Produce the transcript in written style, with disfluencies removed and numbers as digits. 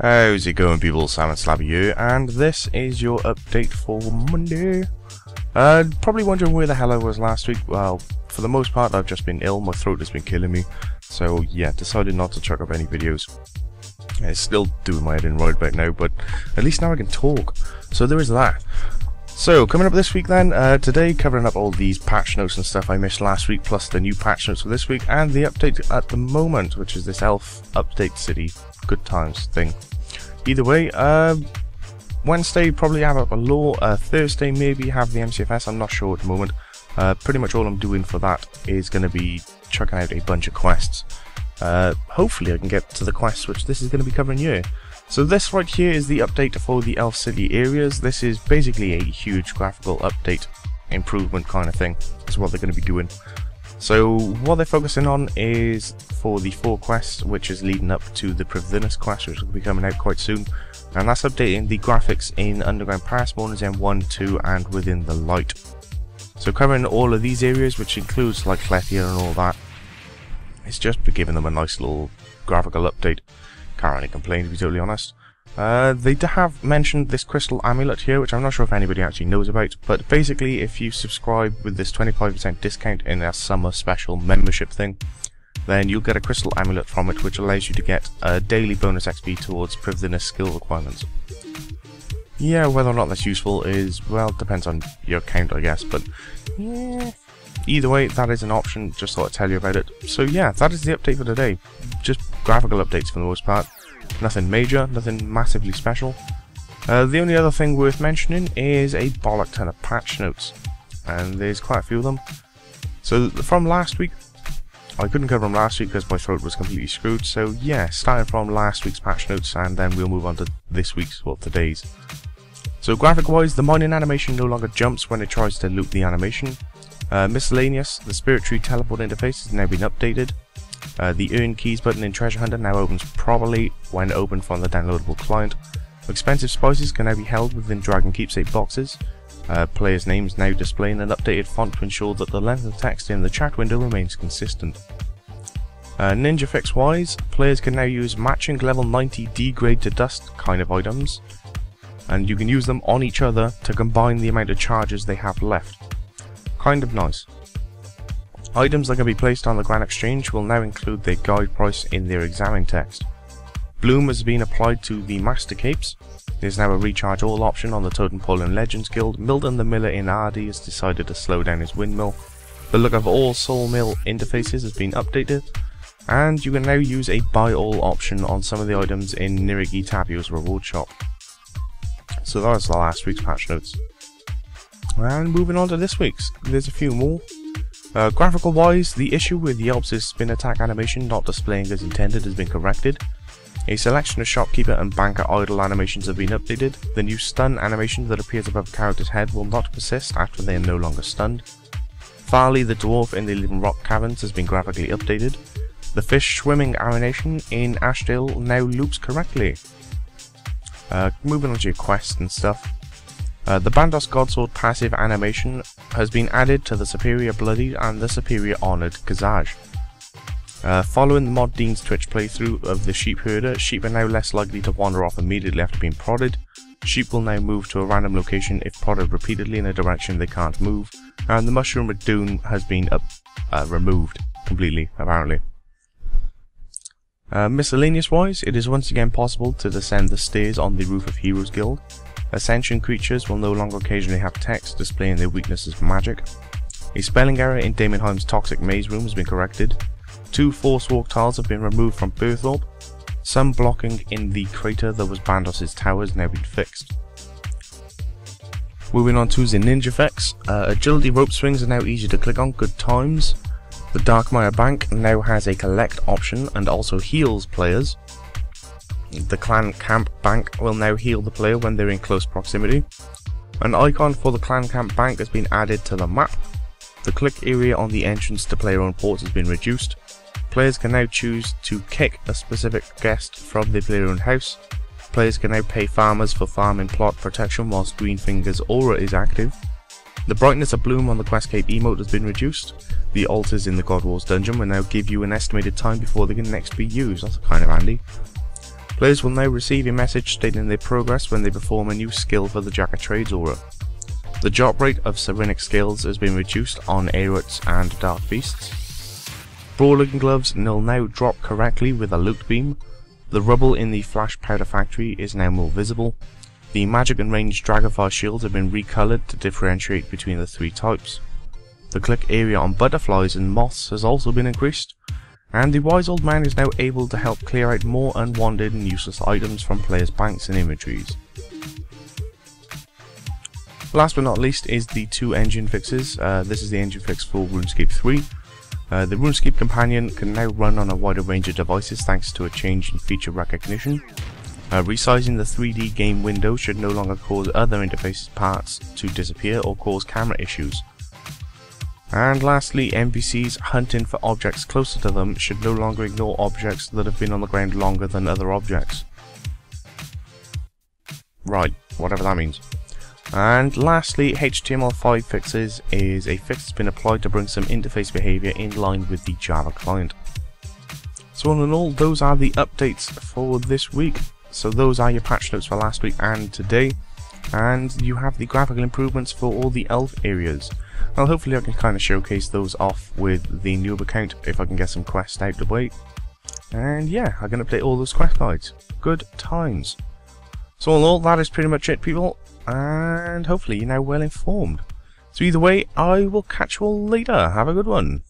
How's it going, people? Salmon Slabby here, and this is your update for Monday. Probably wondering where the hell I was last week. Well, for the most part I've just been ill, my throat has been killing me, so yeah, decided not to chuck up any videos. It's still doing my head in right about now, but at least now I can talk, so there is that. So, coming up this week then, today covering up all these patch notes and stuff I missed last week, plus the new patch notes for this week, and the update at the moment, which is this elf update city good times thing. Either way, Wednesday probably have up a law, Thursday maybe have the MCFS, I'm not sure at the moment. Pretty much all I'm doing for that is going to be chucking out a bunch of quests. Hopefully I can get to the quests which this is going to be covering here. So this right here is the update for the Elf City areas. This is basically a huge graphical update improvement kind of thing. That's what they're going to be doing. So what they're focusing on is for the 4 quests, which is leading up to the prifddinas quest, which will be coming out quite soon. And that's updating the graphics in Underground Pass, Mourners End 1, 2 and Within the Light. So covering all of these areas, which includes like Clethia and all that. It's just giving them a nice little graphical update. Can't really complain, to be totally honest. They have mentioned this crystal amulet here, which I'm not sure if anybody actually knows about, but basically if you subscribe with this 25% discount in a summer special membership thing, then you'll get a crystal amulet from it, which allows you to get a daily bonus XP towards prifddinas skill requirements. Yeah, whether or not that's useful is, well, depends on your account, I guess, but yeah. Either way, that is an option, just thought I'd tell you about it. So yeah, that is the update for today. Just graphical updates for the most part. Nothing major, nothing massively special. The only other thing worth mentioning is a bollock ton of patch notes. And there's quite a few of them. So from last week, I couldn't cover them last week because my throat was completely screwed. So yeah, starting from last week's patch notes, and then we'll move on to this week's, well, today's. So graphic wise, the mining animation no longer jumps when it tries to loop the animation. Miscellaneous, the Spirit Tree teleport interface has now been updated. The Earn Keys button in Treasure Hunter now opens properly when opened from the downloadable client. Expensive spices can now be held within Dragon Keepsake boxes. Players' names now displaying an updated font to ensure that the length of text in the chat window remains consistent. Ninja Fix wise, players can now use matching level 90 degrade to dust kind of items, and you can use them on each other to combine the amount of charges they have left. Kind of nice. Items that can be placed on the Grand Exchange will now include their guide price in their examine text. Bloom has been applied to the Master Capes. There's now a recharge all option on the Totem Pole and Legends Guild. Milton the Miller in Ardy has decided to slow down his windmill. The look of all Soul Mill interfaces has been updated. And you can now use a buy all option on some of the items in Nirigi Tapio's reward shop. So that was the last week's patch notes. And moving on to this week's, there's a few more. Graphical wise, the issue with Yelp's spin attack animation not displaying as intended has been corrected. A selection of shopkeeper and banker idle animations have been updated. The new stun animation that appears above a character's head will not persist after they are no longer stunned. Farley the dwarf in the Living Rock Caverns has been graphically updated. The fish swimming animation in Ashdale now loops correctly. Moving on to your quests and stuff. The Bandos Godsword passive animation has been added to the Superior Bloodied and the Superior Honoured Gazage. Following the Mod Dean's Twitch playthrough of the Sheep Herder, sheep are now less likely to wander off immediately after being prodded. Sheep will now move to a random location if prodded repeatedly in a direction they can't move, and the Mushroom at Doom has been removed completely, apparently. Miscellaneous wise, it is once again possible to descend the stairs on the roof of Heroes Guild. Ascension creatures will no longer occasionally have text displaying their weakness as magic. A spelling error in Damonheim's Toxic Maze Room has been corrected. 2 Force Walk tiles have been removed from Berthorpe. Some blocking in the crater that was Bandos' tower has now been fixed. Moving on to the Ninja Fix. Agility rope swings are now easy to click on, good times. The Darkmire Bank now has a collect option and also heals players. The Clan Camp Bank will now heal the player when they're in close proximity. An icon for the Clan Camp Bank has been added to the map. The click area on the entrance to player-owned ports has been reduced. Players can now choose to kick a specific guest from their player-owned house. Players can now pay farmers for farming plot protection whilst Greenfinger's aura is active. The brightness of bloom on the Quest Cape emote has been reduced. The altars in the God Wars dungeon will now give you an estimated time before they can next be used. That's kind of handy. Players will now receive a message stating their progress when they perform a new skill for the Jack of Trades aura. The drop rate of Serenic skills has been reduced on Aerots and Dark Beasts. Brawling gloves will now drop correctly with a loot beam. The rubble in the Flash Powder Factory is now more visible. The magic and ranged Dragonfire shields have been recolored to differentiate between the three types. The click area on butterflies and moths has also been increased. And the wise old man is now able to help clear out more unwanted and useless items from players' banks and inventories. Last but not least is the 2 engine fixes. This is the engine fix for RuneScape 3. The RuneScape companion can now run on a wider range of devices thanks to a change in feature recognition. Resizing the 3D game window should no longer cause other interface parts to disappear or cause camera issues. And lastly, NPCs hunting for objects closer to them should no longer ignore objects that have been on the ground longer than other objects. Right, whatever that means. And lastly, HTML5 fixes is a fix that's been applied to bring some interface behavior in line with the Java client. So all in all, those are the updates for this week. So those are your patch notes for last week and today. And you have the graphical improvements for all the elf areas. Well, hopefully I can kind of showcase those off with the noob account if I can get some quests out the way. And yeah, I can update all those quest guides. Good times. So all in all, that is pretty much it, people. And hopefully you're now well informed. So either way, I will catch you all later. Have a good one.